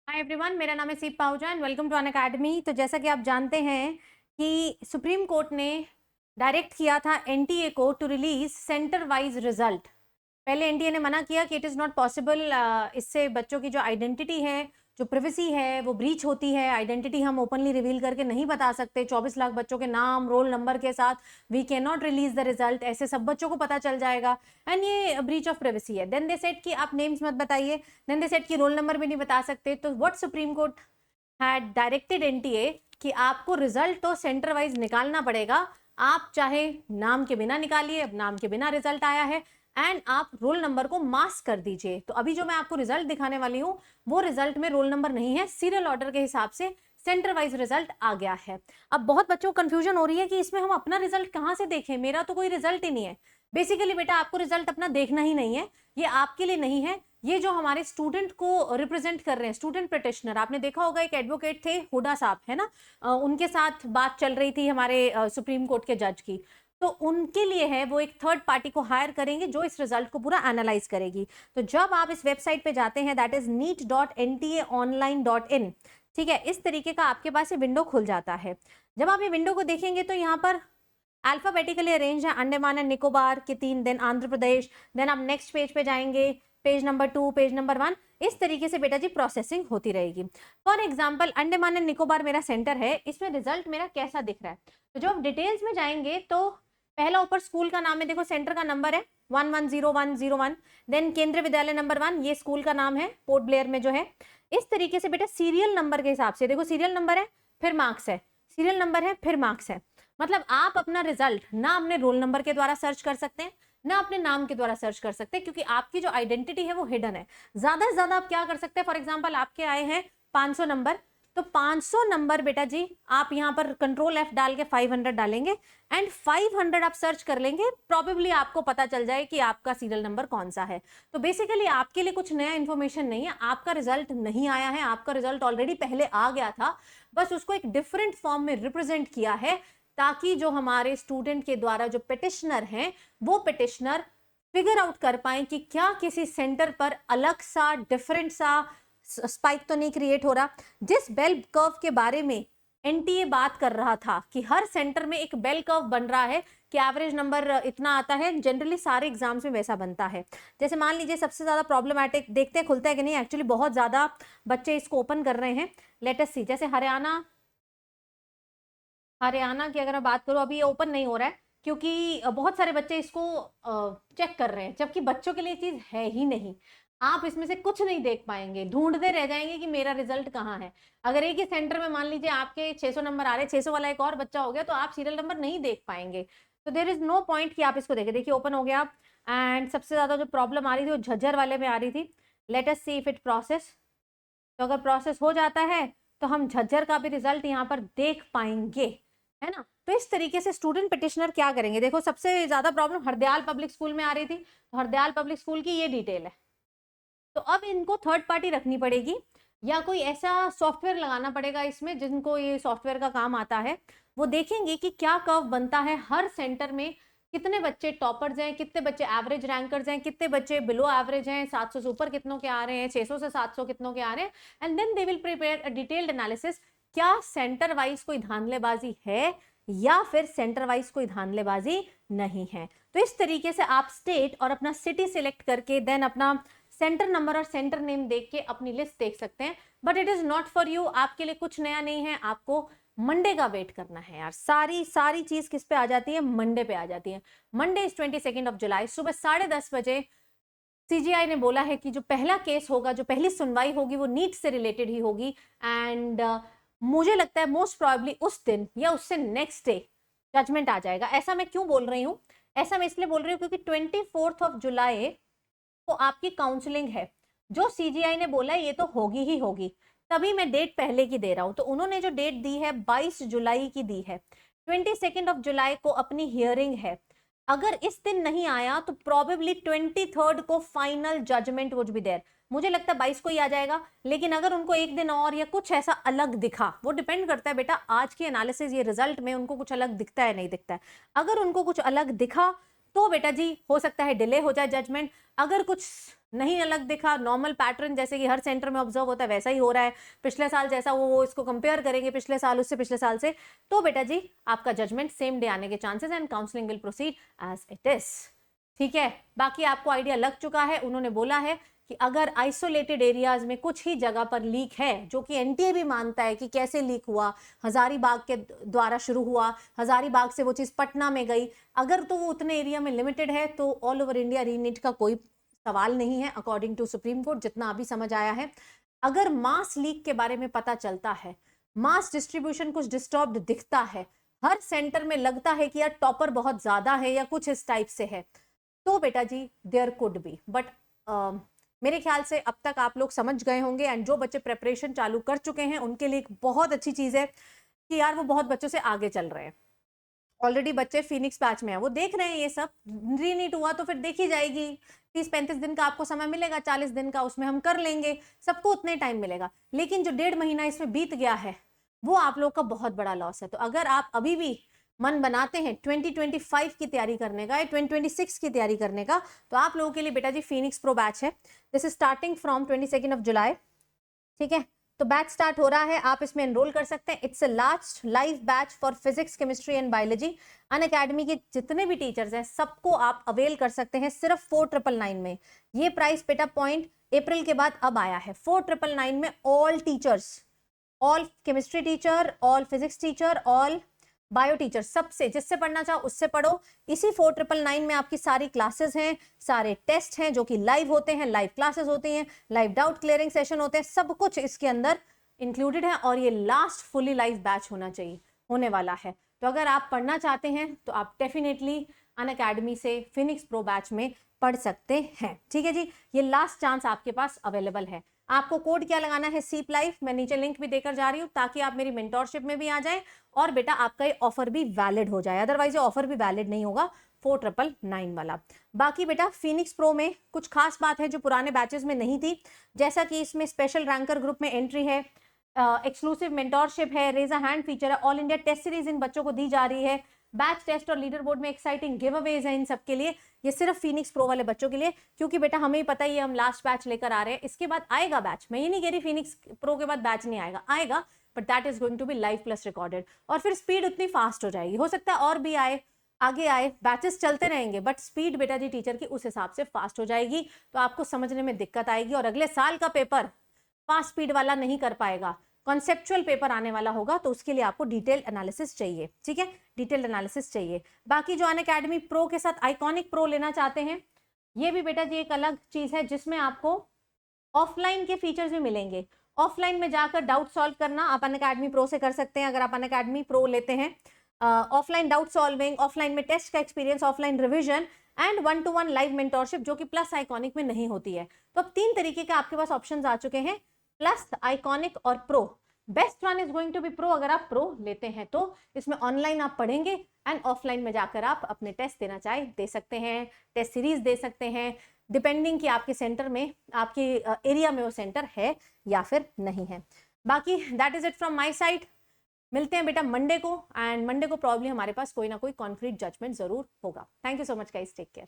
Hi everyone, मेरा नाम है Seep Pahuja and welcome to Unacademy. तो जैसा कि आप जानते हैं कि सुप्रीम कोर्ट ने डायरेक्ट किया था एनटीए को to release centre wise result. पहले एनटीए ने मना किया कि इट इज़ नॉट पॉसिबल, इससे बच्चों की जो आइडेंटिटी है, जो प्रिवेसी है, वो ब्रीच होती है। आइडेंटिटी हम ओपनली रिवील करके नहीं बता सकते। 24 लाख बच्चों के नाम, रोल नंबर के साथ we can not release the result, ऐसे सब बच्चों को पता चल जाएगा एंड ये ब्रीच ऑफ प्रिवेसी है। देन दे सेड कि आप नेम्स मत बताइए, देन दे सेड कि रोल नंबर भी नहीं बता सकते। तो what supreme court had directed NTA कि आपको रिजल्ट तो सेंटर वाइज निकालना पड़ेगा। आप चाहे नाम के बिना निकालिए, अब नाम के बिना रिजल्ट आया है, एंड आप रोल नंबर को मास्क कर दीजिए। तो अभी जो मैं आपको रिजल्ट दिखाने वाली हूँ वो रिजल्ट में रोल नंबर नहीं है, सीरियल ऑर्डर के हिसाब से सेंटर वाइज रिजल्ट आ गया है। अब बहुत बच्चों को कंफ्यूजन हो रही है कि इसमें हम अपना रिजल्ट कहाँ से देखें, मेरा तो कोई रिजल्ट ही नहीं है। बेसिकली बेटा आपको रिजल्ट अपना देखना ही नहीं है, ये आपके लिए नहीं है। ये जो हमारे स्टूडेंट को रिप्रेजेंट कर रहे हैं, स्टूडेंट पिटिशनर, आपने देखा होगा एक एडवोकेट थे हुडा साहब, है ना, उनके साथ बात चल रही थी हमारे सुप्रीम कोर्ट के जज की। तो उनके लिए है, वो एक थर्ड पार्टी को हायर करेंगे जो इस रिजल्ट को पूरा एनालाइज करेगी। तो जब आप इस वेबसाइट पे जाते हैं, दैट इज neet.ntaonline.in, ठीक है, इस तरीके का आपके पास ये विंडो खुल जाता है। जब आप ये विंडो को देखेंगे तो यहाँ पर अल्फाबेटिकली अरेंज है, अंडमान एंड निकोबार के 3, देन आंध्र प्रदेश, देन आप नेक्स्ट पेज पे जाएंगे, पेज नंबर 2, पेज नंबर 1, इस तरीके से बेटा जी प्रोसेसिंग होती रहेगी। For example Andaman and Nicobar मेरा सेंटर है, इसमें रिजल्ट मेरा कैसा दिख रहा है। तो जब आप डिटेल्स में जाएंगे तो पहला ऊपर स्कूल का नाम है, देखो सेंटर का नंबर है 110101, देन केंद्रीय विद्यालय नंबर 1, ये स्कूल का नाम है पोर्ट ब्लेयर में जो है। इस तरीके से बेटा सीरियल नंबर के हिसाब से, देखो सीरियल नंबर है फिर मार्क्स है, सीरियल नंबर है फिर मार्क्स है। मतलब आप अपना रिजल्ट ना अपने रोल नंबर के द्वारा सर्च कर सकते हैं, ना अपने नाम के द्वारा सर्च कर सकते हैं, क्योंकि आपकी जो आइडेंटिटी है वो हिडन है। ज्यादा से ज्यादा आप क्या कर सकते हैं, फॉर एग्जांपल आपके आए हैं 500 नंबर, तो 500 नंबर बेटा जी आप यहाँ पर कंट्रोल F डाल के 500 डालेंगे एंड 500 आप सर्च कर लेंगे, प्रॉबेबली आपको पता चल जाए कि आपका सीरियल नंबर कौन सा है। तो बेसिकली आपके लिए कुछ नया इंफॉर्मेशन नहीं है, आपका रिजल्ट नहीं आया है, आपका रिजल्ट ऑलरेडी पहले आ गया था, बस उसको एक डिफरेंट फॉर्म में रिप्रेजेंट किया है, ताकि जो हमारे स्टूडेंट के द्वारा जो पिटिशनर हैं वो पिटिशनर फिगर आउट कर पाए कि क्या किसी सेंटर पर अलग सा डिफरेंट सा स्पाइक तो नहीं क्रिएट हो रहा। जिस बेल कर्व के बारे में एनटीए बात कर रहा था कि हर सेंटर में एक बेल कर्व बन रहा है कि एवरेज नंबर इतना आता है, जनरली सारे एग्जाम्स में वैसा बनता है। जैसे मान लीजिए सबसे ज्यादा प्रॉब्लमैटिक, देखते हैं खुलता है कि नहीं, एक्चुअली बहुत ज्यादा बच्चे इसको ओपन कर रहे हैं। लेट अस सी, जैसे हरियाणा की अगर मैं बात करूं, अभी ये ओपन नहीं हो रहा है क्योंकि बहुत सारे बच्चे इसको चेक कर रहे हैं, जबकि बच्चों के लिए चीज है ही नहीं। आप इसमें से कुछ नहीं देख पाएंगे, ढूंढते रह जाएंगे कि मेरा रिजल्ट कहाँ है। अगर एक ही सेंटर में मान लीजिए आपके 600 नंबर आ रहे, 600 वाला एक और बच्चा हो गया, तो आप सीरियल नंबर नहीं देख पाएंगे। तो देर इज नो पॉइंट कि आप इसको देखें। देखिए ओपन हो गया एंड सबसे ज्यादा जो प्रॉब्लम आ रही थी वो झज्जर वाले में आ रही थी। Let us see if it process. तो अगर प्रोसेस हो जाता है तो हम झज्जर का भी रिजल्ट यहाँ पर देख पाएंगे, है ना। तो इस तरीके से स्टूडेंट पिटिशनर क्या करेंगे, देखो सबसे ज्यादा प्रॉब्लम हरदयाल पब्लिक स्कूल में आ रही थी, तो हरदयाल पब्लिक स्कूल की ये डिटेल है। तो अब इनको थर्ड पार्टी रखनी पड़ेगी या कोई ऐसा सॉफ्टवेयर लगाना पड़ेगा इसमें, जिनको ये सॉफ्टवेयर का काम आता है। वो देखेंगे कि क्या कर्व बनता है हर सेंटर में, कितने बच्चे टॉपर्स हैं, कितने बच्चे एवरेज रैंकर्स हैं, कितने बच्चे बिलो एवरेज हैं, 700 से ऊपर कितनों के आ रहे हैं, 600 से 700 कितनों के आ रहे हैं, and then they will prepare a detailed analysis. क्या सेंटर वाइज कोई धांधलेबाजी है या फिर सेंटर वाइज कोई धांधलेबाजी नहीं है। तो इस तरीके से आप स्टेट और अपना सिटी सिलेक्ट करके देन अपना सेंटर नंबर और सेंटर नेम देख के अपनी लिस्ट देख सकते हैं। But it is not for you, आपके लिए कुछ नया नहीं है, आपको मंडे का वेट करना है यार। सारी चीज किस पे आ जाती है, मंडे पे आ जाती है। मंडे इज 22 जुलाई, सुबह 10:30 बजे सीजीआई ने बोला है कि जो पहला केस होगा, जो पहली सुनवाई होगी, वो नीट से रिलेटेड ही होगी। एंड मुझे लगता है मोस्ट प्रोबेबली उस दिन या उससे नेक्स्ट डे जजमेंट आ जाएगा। ऐसा मैं क्यों बोल रही हूँ, ऐसा मैं इसलिए बोल रही हूँ क्योंकि 24 जुलाई को आपकी काउंसलिंग है। जो सीजीआई ने बोला है ये तो होगी ही होगी, तभी मैं डेट पहले की दे रहा हूं। तो उन्होंने जो डेट दी है 22 जुलाई की दी है, 22 जुलाई को अपनी हियरिंग है। अगर इस दिन नहीं आया तो प्रोबेबली 23 को final judgement would be there. मुझे लगता है 22 को ही आ जाएगा, लेकिन अगर उनको एक दिन और या कुछ ऐसा अलग दिखा, वो डिपेंड करता है बेटा आज की एनालिसिस, ये रिजल्ट में उनको कुछ अलग दिखता है नहीं दिखता है। अगर उनको कुछ अलग दिखा तो बेटा जी हो सकता है डिले हो जाए जजमेंट। अगर कुछ नहीं अलग दिखा, नॉर्मल पैटर्न जैसे कि हर सेंटर में ऑब्जर्व होता है वैसा ही हो रहा है, पिछले साल जैसा वो इसको कंपेयर करेंगे पिछले साल उससे पिछले साल से, तो बेटा जी आपका जजमेंट सेम डे आने के chances and counselling will proceed as it is. ठीक है, बाकी आपको आइडिया लग चुका है। उन्होंने बोला है कि अगर आइसोलेटेड एरियाज में कुछ ही जगह पर लीक है, जो कि एनटीए भी मानता है कि कैसे लीक हुआ, हजारीबाग के द्वारा शुरू हुआ, हजारीबाग से वो चीज पटना में गई, अगर तो वो उतने एरिया में लिमिटेड है तो ऑल ओवर इंडिया रीनीट का कोई सवाल नहीं है अकॉर्डिंग टू सुप्रीम कोर्ट, जितना अभी समझ आया है। अगर मास लीक के बारे में पता चलता है, मास डिस्ट्रीब्यूशन कुछ डिस्टर्ब्ड दिखता है, हर सेंटर में लगता है कि यार टॉपर बहुत ज्यादा है या कुछ इस टाइप से है, तो बेटा जी देयर कुड बी, बट मेरे ख्याल से अब तक आप लोग समझ गए होंगे। एंड जो बच्चे प्रेपरेशन चालू कर चुके हैं उनके लिए एक बहुत अच्छी चीज है कि यार वो बहुत बच्चों से आगे चल रहे हैं। ऑलरेडी बच्चे फिनिक्स बैच में है, वो देख रहे हैं ये सब, रीनीट हुआ तो फिर देखी जाएगी, 30-35 दिन का आपको समय मिलेगा, 40 दिन का उसमें हम कर लेंगे, सबको उतने टाइम मिलेगा। लेकिन जो 1.5 महीना इसमें बीत गया है वो आप लोग का बहुत बड़ा लॉस है। तो अगर आप अभी भी मन बनाते हैं 2025 की तैयारी करने का या 2026 की तैयारी करने का, तो आप लोगों के लिए बेटा जी फिनिक्स प्रो बैच है। दिस इज स्टार्टिंग फ्रॉम 22 जुलाई। ठीक है, तो बैच स्टार्ट हो रहा है, आप इसमें एनरोल कर सकते हैं। It's a last live batch for physics, chemistry and biology. Unacademy के जितने भी टीचर्स हैं सबको आप अवेल कर सकते हैं सिर्फ 4999 में। ये प्राइस बेटा पॉइंट अप्रैल के बाद अब आया है, 4999 में all teachers, all chemistry teacher, all physics teacher, all bio teacher, सबसे जिससे पढ़ना चाहो उससे पढ़ो। इसी 4999 में आपकी सारी क्लासेस हैं, सारे टेस्ट हैं जो कि लाइव होते हैं, लाइव क्लासेस होती हैं, लाइव डाउट क्लियरिंग सेशन होते हैं, सब कुछ इसके अंदर इंक्लूडेड है। और ये लास्ट फुली लाइव बैच होने वाला है। तो अगर आप पढ़ना चाहते हैं तो आप डेफिनेटली अनअकैडमी से फिनिक्स प्रो बैच में पढ़ सकते हैं। ठीक है जी, ये लास्ट चांस आपके पास अवेलेबल है। आपको कोड क्या लगाना है, सीप लाइफ, मैं नीचे लिंक भी देकर जा रही हूँ ताकि आप मेरी मेंटोरशिप में भी आ जाएं और बेटा आपका ये ऑफर भी वैलिड हो जाए, अदरवाइज ये ऑफर भी वैलिड नहीं होगा 4999 वाला। बाकी बेटा फिनिक्स प्रो में कुछ खास बात है जो पुराने बैचेस में नहीं थी, जैसा कि इसमें स्पेशल रैंकर ग्रुप में एंट्री है, एक्सक्लूसिव मेंटोरशिप है, रेज अ हैंड फीचर है, ऑल इंडिया टेस्ट सीरीज इन बच्चों को दी जा रही है, बैच टेस्ट और लीडर बोर्ड में एक्साइटिंग गिव अवेज है इन सब के लिए। ये सिर्फ फिनिक्स प्रो वाले बच्चों के लिए, क्योंकि बेटा हमें ही पता ही है हम लास्ट बैच लेकर आ रहे हैं, इसके बाद आएगा बैच। मैं ये नहीं कह रही फिनिक्स प्रो के बाद बैच नहीं आएगा, आएगा, but that is going to be live plus recorded, और फिर स्पीड उतनी फास्ट हो जाएगी। हो सकता है और भी आए, आगे आए, बैचेस चलते रहेंगे, बट स्पीड बेटा जी टीचर की उस हिसाब से फास्ट हो जाएगी, तो आपको समझने में दिक्कत आएगी और अगले साल का पेपर फास्ट स्पीड वाला नहीं कर पाएगा, कॉन्सेप्चुअल पेपर आने वाला होगा, तो उसके लिए आपको डिटेल एनालिसिस चाहिए। ठीक है, डिटेल एनालिसिस चाहिए। बाकी जो अनअकैडमी प्रो के साथ आइकॉनिक प्रो लेना चाहते हैं, ये भी बेटा जी एक अलग चीज है जिसमें आपको ऑफलाइन के फीचर्स भी मिलेंगे। ऑफलाइन में जाकर डाउट सॉल्व करना आप अनअकैडमी प्रो से कर सकते हैं अगर आप अनअकैडमी प्रो लेते हैं। ऑफलाइन डाउट सॉल्विंग, ऑफलाइन में टेस्ट का experience, offline revision and 1-to-1 live mentorship, जो कि प्लस आइकॉनिक में नहीं होती है। तो अब 3 तरीके के आपके पास ऑप्शंस आ चुके हैं, प्लस, आइकॉनिक और pro. Best one is going to be pro अगर आप प्रो लेते हैं तो। इसमें ऑनलाइन आप पढ़ेंगे एंड ऑफलाइन में जाकर आप अपने टेस्ट देना चाहे दे सकते हैं, टेस्ट सीरीज दे सकते हैं, डिपेंडिंग कि आपके सेंटर में, आपके एरिया में वो सेंटर है या फिर नहीं है। बाकी that is it from my side. मिलते हैं बेटा मंडे को, एंड मंडे को प्रॉब्ली हमारे पास कोई ना कोई कॉन्क्रीट जजमेंट जरूर होगा। Thank you so much guys, take care.